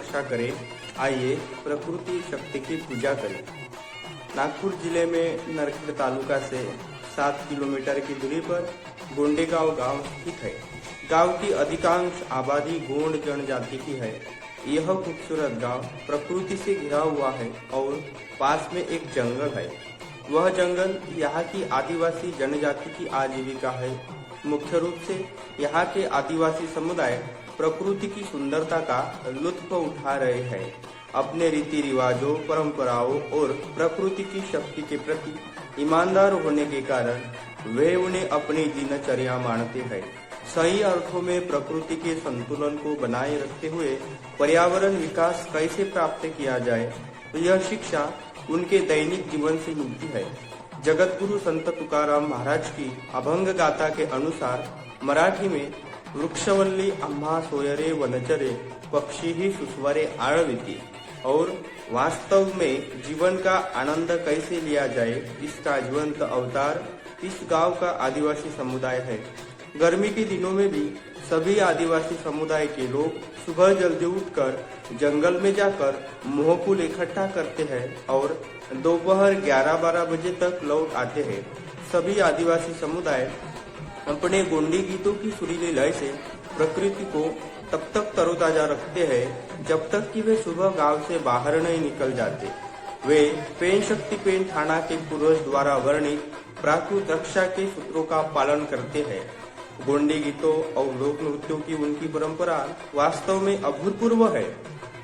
रक्षा करे। आइए प्रकृति शक्ति की पूजा करें। नागपुर जिले में नरखेड़ तालुका से 7 किलोमीटर की दूरी पर गोंडेगांव गांव स्थित है। गांव की अधिकांश आबादी गोंड जनजाति की है। यह खूबसूरत गांव प्रकृति से घिरा हुआ है और पास में एक जंगल है। वह जंगल यहाँ की आदिवासी जनजाति की आजीविका है। मुख्य रूप से यहाँ के आदिवासी समुदाय प्रकृति की सुंदरता का लुत्फ उठा रहे हैं। अपने रीति रिवाजों, परंपराओं और प्रकृति की शक्ति के प्रति ईमानदार होने के कारण वे उन्हें अपनी दिनचर्या मानते हैं। सही अर्थों में प्रकृति के संतुलन को बनाए रखते हुए पर्यावरण विकास कैसे प्राप्त किया जाए, तो यह शिक्षा उनके दैनिक जीवन से मिलती है। जगत गुरु संत तुकाराम महाराज की अभंग गाथा के अनुसार मराठी में वृक्षवल्ली आम्हा सोयरे वनचरे पक्षी ही सुस्वरे आळविती, और वास्तव में जीवन का आनंद कैसे लिया जाए इसका जीवंत अवतार इस गांव का आदिवासी समुदाय है। गर्मी के दिनों में भी सभी आदिवासी समुदाय के लोग सुबह जल्दी उठकर जंगल में जाकर मोहफूल इकट्ठा करते हैं और दोपहर 11-12 बजे तक लौट आते हैं। सभी आदिवासी समुदाय अपने गोंडी गीतों की सुरीली लय से प्रकृति को तब तक तरोताजा रखते हैं जब तक कि वे सुबह गांव से बाहर नहीं निकल जाते। वे पेन शक्ति पेन थाना के पूर्वज द्वारा वर्णित प्राकृत रक्षा के सूत्रों का पालन करते हैं। गोंडी गीतों और लोक नृत्यों की उनकी परंपरा वास्तव में अभूतपूर्व है।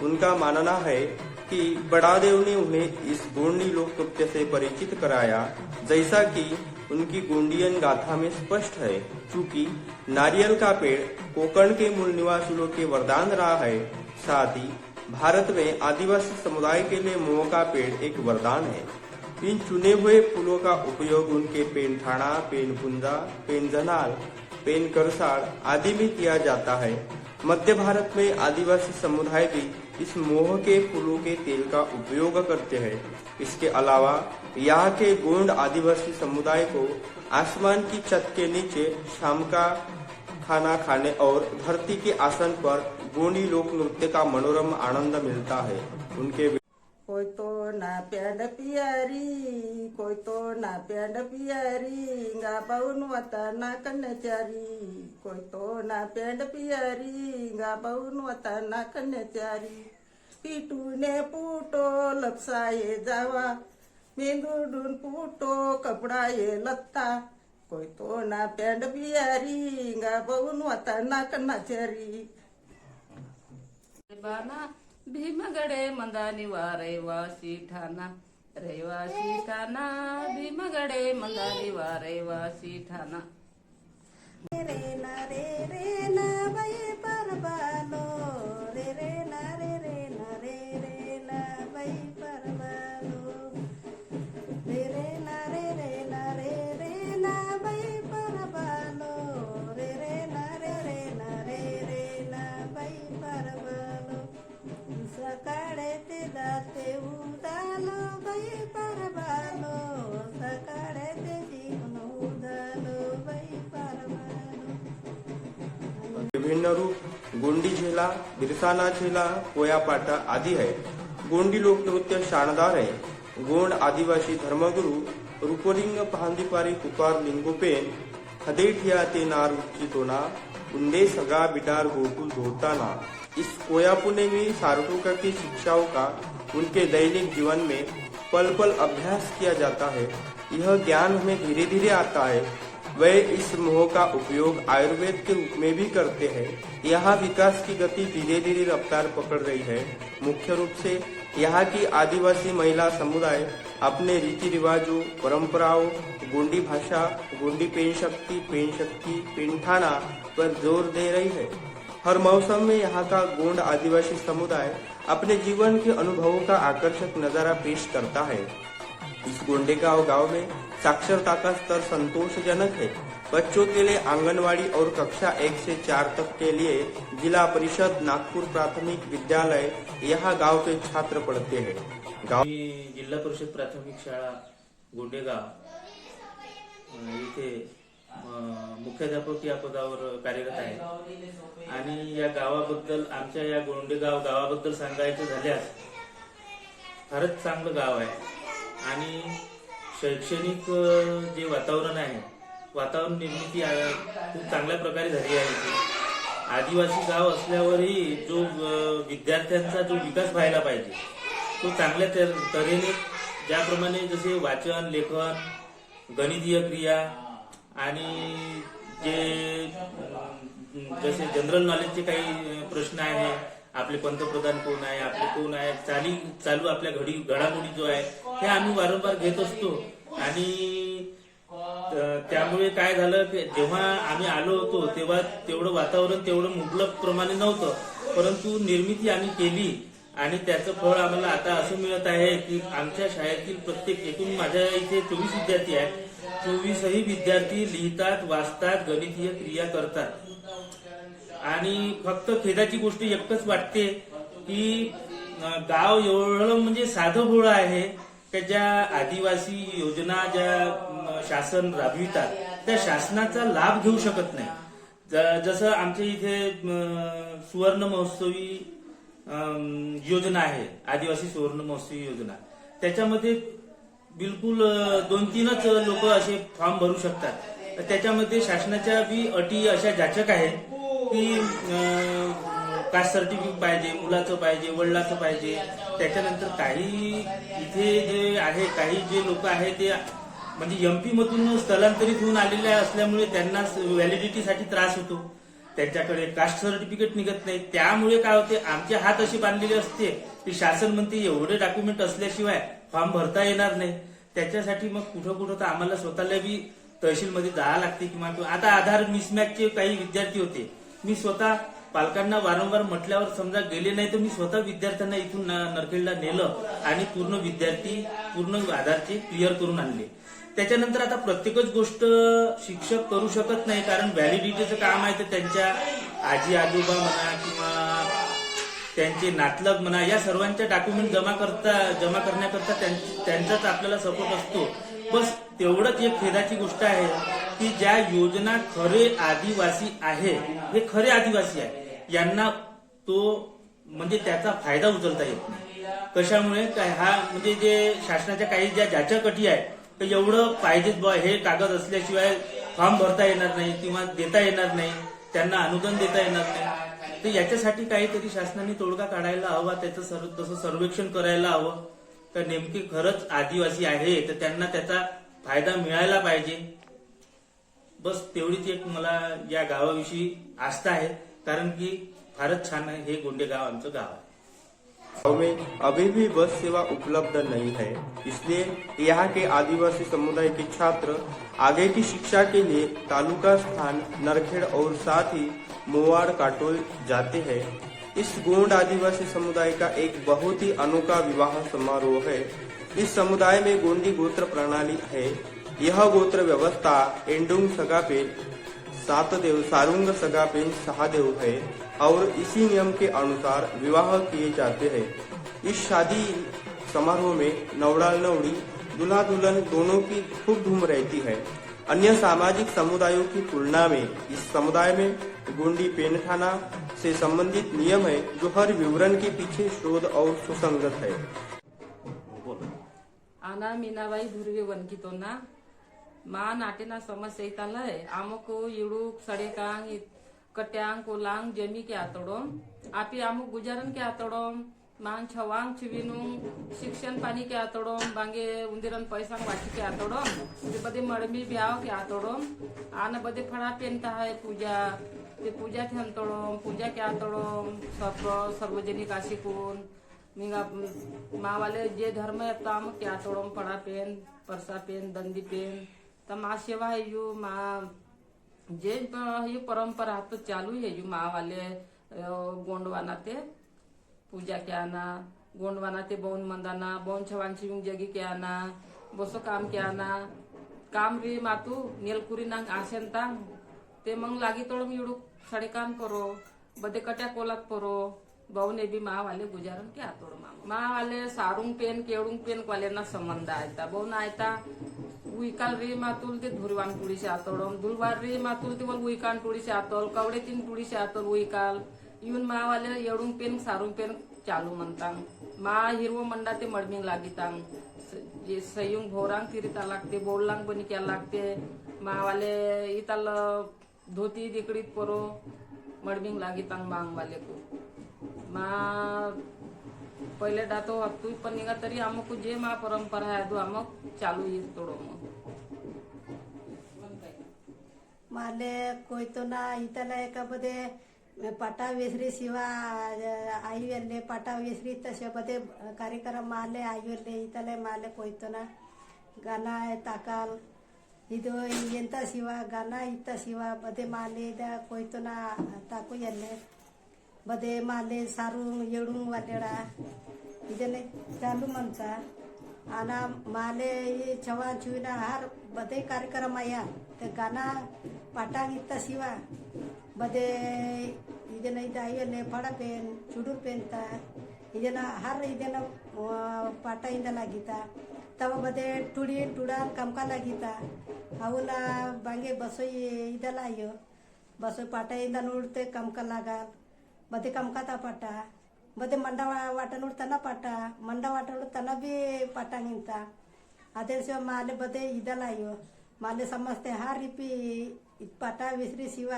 उनका मानना है कि बड़ादेव ने उन्हें इस गोंडी लोक नृत्य से परिचित कराया, जैसा कि उनकी गोंडियन गाथा में स्पष्ट है। चूंकि नारियल का पेड़ कोकण के मूल निवासियों के वरदान रहा है, साथ ही भारत में आदिवासी समुदाय के लिए मोह का पेड़ एक वरदान है। इन चुने हुए फूलों का उपयोग उनके पेनठाणा, पेनपुंजा, पेनजनाल, पेन करसाड़ आदि में किया जाता है। मध्य भारत में आदिवासी समुदाय भी इस मोह के फूलों के तेल का उपयोग करते हैं। इसके अलावा यहाँ के गोंड आदिवासी समुदाय को आसमान की छत के नीचे शाम का खाना खाने और धरती के आसन पर गोंडी लोक नृत्य का मनोरम आनंद मिलता है। उनके कोई तो ना प्यांड पियारी, कोई तो ना प्यांड पियारी, गा पाऊन वता ना कन्याचारी, कोई तो ना प्यांड पियारी, गा पाऊन वता ना कन्याचारी, पिटूने पुटो लपसाये जावा, मेंदुडून पुटो कपडा ये लत्ता, कोई तो ना प्यांड पियारी, गा पाऊन वता ना कन्याचारी। बाना भीमगडे मंदानिवा रहिवासी ठाणा, रहिवासी ठाणा, भीमगडे मंदानिवा रहिवासी ठाणा। रे ना रे ना बाई परबालो, रे ना रे ना बाई परबालो, रे ना बाई परबालो, रे ना बाई परबालो, सकाळे ते जाते उदालो बाई परबालो, सकाळे ते जीवन उदालो बाई परबालो। विभिन्न रूप गोंडी झेला, बिरसाना झेला, कोयापाटा आदि है। गोंडी लोक नृत्य शानदार है। गोंड आदिवासी धर्मगुरु रूपलिंग पहांदीपारी पुकार लिंगोपेन हदेठिया ते नार उच्ची तोना, उंडे सगा बिटार गोकुल धोताना। इस कोयापुने में सारटूका की शिक्षाओं का उनके दैनिक जीवन में पल पल अभ्यास किया जाता है। यह ज्ञान हमें धीरे धीरे आता है। वे इस मोह का उपयोग आयुर्वेद के रूप में भी करते हैं। यहाँ विकास की गति धीरे धीरे रफ्तार पकड़ रही है। मुख्य रूप से यहाँ की आदिवासी महिला समुदाय अपने रीति रिवाजों, परंपराओं, गोंडी भाषा, गोंडी पेन शक्ति, पेनठाना पर जोर दे रही है। हर मौसम में यहाँ का गोंड आदिवासी समुदाय अपने जीवन के अनुभवों का आकर्षक नजारा पेश करता है। इस गोंडेगांव गांव में साक्षरता का स्तर संतोषजनक है। बच्चों के लिए आंगनवाड़ी और कक्षा 1 से 4 तक के लिए जिला परिषद नागपुर प्राथमिक विद्यालय यहाँ गांव के छात्र पढ़ते हैं। गांव जिल्हा परिषद प्राथमिक शाळा गोंडेगाव इथे मुख्याध्यापक या पदावर कार्यरत आहे. आणि या गावाबद्दल, आमच्या या गोंडेगाव गावाबद्दल सांगायचं झाल्यास फारच चांगलं गाव आहे. आणि शैक्षणिक जे वातावरण आहे, वातावरण निर्मिती खूप चांगल्या प्रकारे झाली आहे इथे. आदिवासी गाव असल्यावरही जो विद्यार्थ्यांचा जो विकास व्हायला पाहिजे तो चांगल्या तऱ्हेने, ज्याप्रमाणे जसे वाचन, लेखन, गणितीय क्रिया आणि जसे जनरल नॉलेजचे काही प्रश्न आहे, आपले पंतप्रधान कोण आहे, आपले कोण आहे, चालू आपल्या घडामोडी जो आहे हे आम्ही वारंवार घेत असतो. आणि त्यामुळे काय झालं की जेव्हा आम्ही आलो होतो तेव्हा तेवढं वातावरण तेवढं मुबलक प्रमाणे नव्हतं, परंतु निर्मिती आम्ही केली आणि त्याचं फळ आम्हाला आता असं मिळत आहे की आमच्या शाळेतील प्रत्येक, एकूण माझ्या इथे 24 विद्यार्थी आहेत, 24ही विद्यार्थी लिहितात, वाचतात, गणितीय क्रिया करतात. आणि फक्त खेदाची गोष्ट एकच वाटते की गाव एवढं म्हणजे साधं भोळं आहे की ज्या आदिवासी योजना ज्या शासन राबवितात त्या शासनाचा लाभ घेऊ शकत नाही. जसं आमच्या इथे सुवर्ण महोत्सवी योजना आहे, आदिवासी सुवर्ण महोत्सवी योजना, त्याच्यामध्ये बिलकुल 2-3च लोक असे फॉर्म भरू शकतात. त्याच्यामध्ये शासनाच्या बी अटी अशा जाचक आहेत की कास्ट सर्टिफिकेट पाहिजे, मुलाचं पाहिजे, वडिलाचं पाहिजे. त्याच्यानंतर काही इथे जे आहे, काही जे लोक आहे ते म्हणजे एमपी मधून स्थलांतरित होऊन आलेले असल्यामुळे त्यांना व्हॅलिडिटीसाठी त्रास होतो, त्यांच्याकडे कास्ट सर्टिफिकेट निघत नाही. त्यामुळे काय होते, आमचे हात असे बांधलेले असते की शासन म्हणते एवढे डॉक्युमेंट असल्याशिवाय फॉर्म भरता येणार नाही. त्याच्यासाठी मग कुठं तर आम्हाला स्वतःला बी तहसीलमध्ये जावं लागते. किंवा आता आधार मिसमॅचचे काही विद्यार्थी होते, मी स्वतः पालकांना वारंवार म्हटल्यावर समजा गेले नाही तर मी स्वतः विद्यार्थ्यांना इथून नरखेडला नेलं आणि पूर्ण आधारचे क्लिअर करून आणले. त्याच्यानंतर आता प्रत्येकच गोष्ट शिक्षक करू शकत नाही, कारण व्हॅलिडिटीचं काम आहे. तर त्यांच्या आजी आजोबा म्हणा किंवा त्यांचे नातलग म्हणा, या सर्वांच्या डॉक्युमेंट जमा करण्याकरता त्यांचाच आपल्याला सपोर्ट असतो. बस तेवढंच एक खेदाची गोष्ट आहे की ज्या योजना खरे आदिवासी आहे, हे खरे आदिवासी आहे, यांना तो म्हणजे त्याचा फायदा उचलता येत नाही. कशामुळे काय, हा म्हणजे जे शासनाच्या काही ज्या जाचक अटी आहे तर एवढं पाहिजेच बा, हे कागद असल्याशिवाय फॉर्म भरता येणार नाही किंवा देता येणार नाही, त्यांना अनुदान देता येणार नाही. तर याच्यासाठी काहीतरी शासनाने तोडगा काढायला हवा, त्याचं तसं सर्वेक्षण करायला हवं तर नेमके खरंच आदिवासी आहे तर त्यांना त्याचा फायदा मिळायला पाहिजे. बस तेवढीच एक मला या गावाविषयी आस्था आहे, कारण की फारच छान आहे हे गोंडेगाव आमचं गाव आहे. गाँव में अभी भी बस सेवा उपलब्ध नहीं है, इसलिए यहाँ के आदिवासी समुदाय के छात्र आगे की शिक्षा के लिए तालुका स्थान नरखेड़ और साथ ही मोवाड़ काटोल जाते हैं. इस गोंड आदिवासी समुदाय का एक बहुत ही अनोखा विवाह समारोह है. इस समुदाय में गोंडी गोत्र प्रणाली है. यह गोत्र व्यवस्था एंडुंग सगापेन 7 देव, सारुंग सगापेन 6 देव है और इसी नियम के अनुसार विवाह किए जाते हैं. इस शादी समारोह में नवडाल नवड़ी, दूल्हा दुल्हन दोनों की खूब धूम रहती है. अन्य सामाजिक समुदायों की तुलना में इस समुदाय में गोंडी पेनखाना से संबंधित नियम है जो हर विवरण के पीछे शोध और सुसंगत है. आना मीनाबाई भुर्वे वनकितोना मा नाटेना समस्या इतालय आमको इडूक सडेकांग कट्यांग कोलांग जमी के आतोडोम आपी आमुक गुजारन के आतोडोम मान छवांग छिविनुंग शिक्षण पानी के आतोडोम बांगे उंदिरन पैसा वाची के आतोडोम ते बदे मडमी ब्याव के आतोडोम आना बदे फड़ा पेनता है पूजा ते पूजा थे अंतोडोम पूजा के आतोडोम सार्वजनिक आशिकून मिंगा मावाले जे धर्म है ताम के आतोडोम फड़ा पेन परसा पेन दंडी पेन तमा सेवा है यू मा जे ही परंपरा तो चालू है यू मावाले गोंडवाना ते पूजा के आना गोंडवाना ते बौन मंदाना बौन छवांची जगी के आना बसो काम के आना काम री मातू नीलकुरी नांग आसेंतांग ते मंग लागी तोड़म युडू साड़े काम करो बदे कट्या कोलात परो बहुने भी माँ वाले गुजारन के आतोड़ माँ वाले सारुंग पेन केवड़ुंग पेन वाले ना संबंध आयता बहुना आयता उइकाल रे मातुल ते धुरवान टुड़ी से आतोड़म दुलवार रे मातुल ते वल उइकान टुड़ी से आतोल कवड़े तीन टुड़ी से आतोल उइकाल इवन मा वाले येडुंग पेन सारुंग पेन चालू म्हणतांग मा हिरवो मंडा ते मडमिंग लागितांग जे सयुंग भोरांग तिरिता लागते बोललांग बनी क्या लागते मा वाले इताल धोती दिकड़ीत परो मडमिंग लागितांग मांग वाले को मा पहिले डातो हत्तू पण निघा तरी आमको जे मा परंपरा आहे दो आमक चालू येत तोडो माले कोई तो ना इतला एका बदे पाटा वेसरी शिवा आयुर्ले पाटा वेसरी तसे बदे कार्यक्रम माले आयुर्ले इतले माले कोई तो ना गाना ताकाल इदो ಎಂತ ಶಿವ ಗಾನ ಇತ್ತ ಶಿವ ಬದೆ ಮಾಲೆ ದ ಕೊಯ್ತನ ತಾಕು ಎಲ್ಲೆ ಬದೆ ಮಾಲೆ ಸಾರು ಏಳು ವಾಲೆಡ ಇದನ್ನೇ चालू म्हणचा आणि माले छवा चुईना हार बदे कार्यक्रम आया ते गाना पाटांग इत्ता शिवा बदे ಇದನ್ನ ಐಯಲ್ಲೇ ಪಡ ಪೇನ್ ಚುಡುರ್ ಪೇಂತ ಇದನ್ನ ಹಾರ ಇದನ್ನ ಪಾಟ ಇಂದ ಲಾಗಿತ तव बदे टुडी टुडान कामका लागित ಅವನ ಬಾಂಗೆ ಬಸೋಯಿ ಇದೆಲ್ಲ ಅಯ್ಯೋ ಬಸೋಯಿ ಪಾಟಯಿಂದ ನೋಡ್ತೆ ಕಮ್ಕ लागाल बदे कमकाता पाटा बदे मंडा वाटा ನೋಡ್ತಾನ ಪಾಟ ಮಂಡ ವಾಟ ನೋಡ್ತಾನ ಬಿ ಪಾಟಂಗಿಂತ ಅದೇ ಶಿವ ಮಾಲೆ ಬದೆ ಇದೆಲ್ಲ ಅಯ್ಯೋ ಮಾಲೆ ಸಮಸ್ತೆ ಹಾರಿಪಿ ಇದು ಪಾಟ ವಿಸ್ರಿ ಶಿವ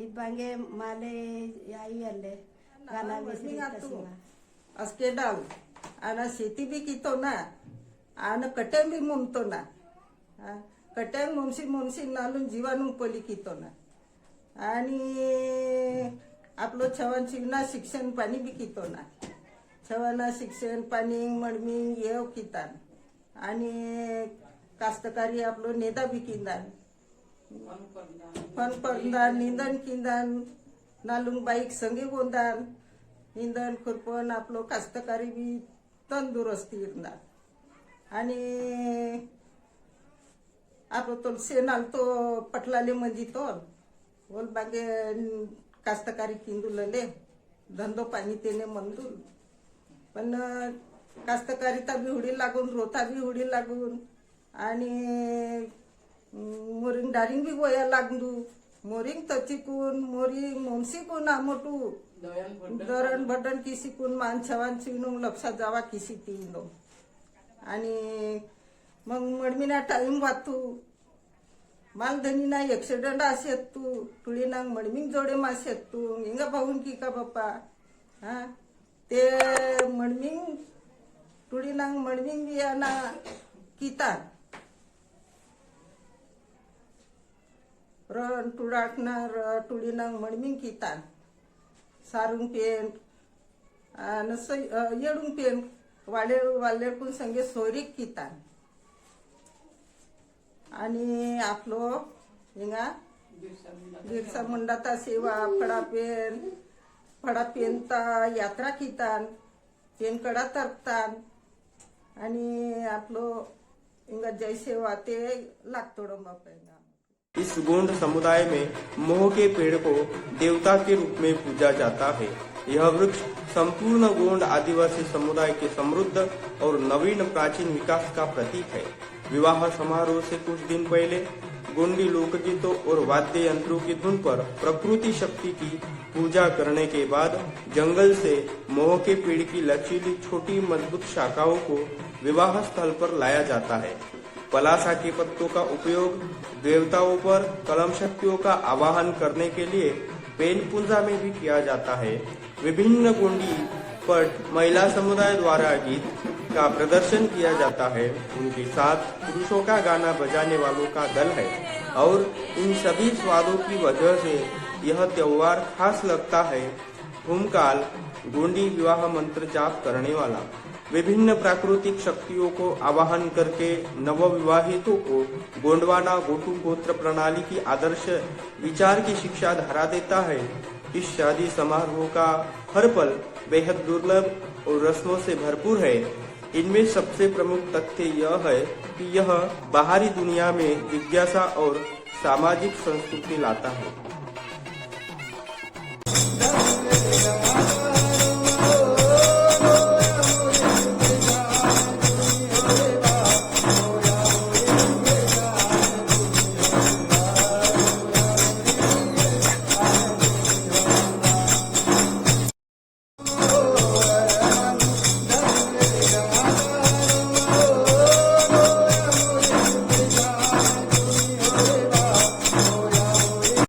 ಇದು ಬಾಂಗೆ ಮಾಲೆ ಅಯ್ಯಲ್ಲೇ गाना विसरी शिवा असके डाल आणि शेती बी कितो ना आणि कट्यां बी मुमतो ना कट्यां मुमशी नालून जीवाणू पली कितो ना आणि आपलं छवान शिवना शिक्षण पाणी बी कितो ना छवाना शिक्षण पाणी मडमिंग येव कितान आणि कास्तकारी आपलं नेदा बी किंदान फन पडदान निंदन किंदान नालून बाईक संगी गोंदान निंदन खुरपण आपलं कास्तकारी बी तंदुरुस्ती इरणार आणि आपलं तो शेणाल तो पटलाले म्हणजे तो बोल बागे कास्तकारी किंदुलले धंदो पाणी तेने मंदूल पण कास्तकारिता बी हुडी लागून रोता बी हुडी लागून आणि मोरिंग डारिंग बी गोया लागू मोरिंग तचिकून मोरिंग मोमसिकून आमोटू दरण भडण किसिकून मान छवान चिवणून लक्षात जावा किसी तीनो आणि मग मडमीना टाइम वाचू मालधनीना एक्सिडेंट असेत तू तुळीनांग मडमिंग जोडे मासेत तू हिंगा पाहून की का बाप्पा हा ते मडमिंग तुळीनांग मडमिंग बियाना किता रण तुडाटणार तुळीनांग मडमिंग किता सारुंग पेन आणि येडूंग पेन वालेडकून संगे सोयरीक कितान आणि आपलो हिंगा बिरसा मुंडाता सेवा फडा पेनता यात्रा कितान पेन कडा तरतान आणि आपलो हिंगा जय सेवा ते लागतोडो बापा इस गोंड समुदाय में मोह के पेड़ को देवता के रूप में पूजा जाता है। यह वृक्ष संपूर्ण गोंड आदिवासी समुदाय के समृद्ध और नवीन प्राचीन विकास का प्रतीक है। विवाह समारोह से कुछ दिन पहले गोंडी लोकगीतों और वाद्य यंत्रों की धुन पर प्रकृति शक्ति की पूजा करने के बाद जंगल से मोह के पेड़ की लचीली छोटी मजबूत शाखाओं को विवाह स्थल पर लाया जाता है। पलासा के पत्तों का उपयोग देवताओं पर कलम शक्तियों का आवाहन करने के लिए पेन पूजा में भी किया जाता है। विभिन्न गोंडी पर महिला समुदाय द्वारा गीत का प्रदर्शन किया जाता है। उनके साथ पुरुषों का गाना बजाने वालों का दल है और इन सभी स्वादों की वजह से यह त्योहार खास लगता है। धूमकाल गोंडी विवाह मंत्र जाप करने वाला विभिन्न प्राकृतिक शक्तियों को आवाहन करके नवविवाहितों को गोंडवाना गोटू गोत्र प्रणाली की आदर्श विचार की शिक्षा धारा देता है। इस शादी समारोह का हर पल बेहद दुर्लभ और रस्मों से भरपूर है। इनमें सबसे प्रमुख तथ्य यह है कि यह बाहरी दुनिया में जिज्ञासा और सामाजिक संस्कृति लाता है।